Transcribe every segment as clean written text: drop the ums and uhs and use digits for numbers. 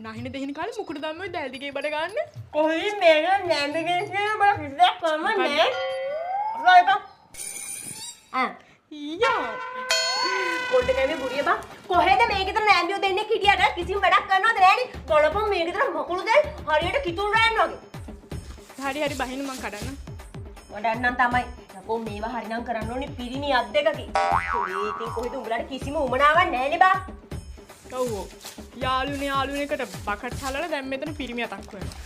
නහින දෙහින කාලේ මුකුට දැම්මේ දැල්දිගේ බඩ ගන්න. කොහේ මේක නැන්දගෙන කියන බල කිසියක් කරන්න නෑ. රයිප. ඊයා. කොල්ට කැමේ බුරිය බා. කොහෙද මේකතර නෑන්දියෝ දෙන්නේ කිටියට කිසිම වැඩක් කරනවද නෑනේ. බලපන් මේකතර මොකුළු දැල් හරියට කිතුල් රෑන් වගේ. හරි හරි බහින්න මං කඩන්න. වඩන්නම් තමයි. යකෝ මේවා හරිනම් කරන්න ඕනේ පිරිණි අත් දෙකකින්. ඉතින් කොහෙද උඹලට කිසිම උමනාවක් නෑනේ බා. ඔව්. යාළුවනේ එකට බකට් හලලා දැන් මෙතන පිරිමි අතක් වෙනවා.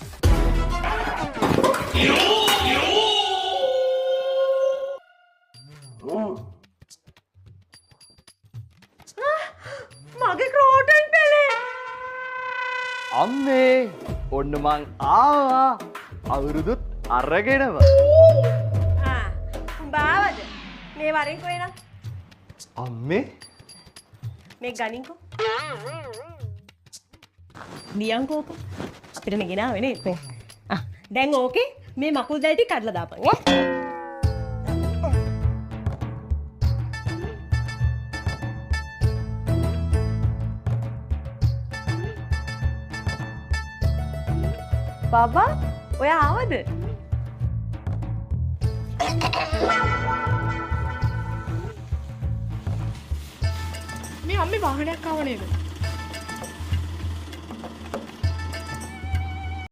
මගේ ක්‍රෝටන් පෙලේ. අම්මේ ඔන්න මං ආවා. අවුරුදුත් අරගෙනව. බාවද මේ වරෙන් කොහෙනම්? අම්මේ මේ ගනින්කෝ. දියන්කෝක අපිට ගෙනාවේ නේ. දැන් ඕකේ මේ මකුළු දැල් ටික කඩලා දාපන්. බබා ඔය ආවද? මේ අම්මේ වාහනයක් ආව නේද?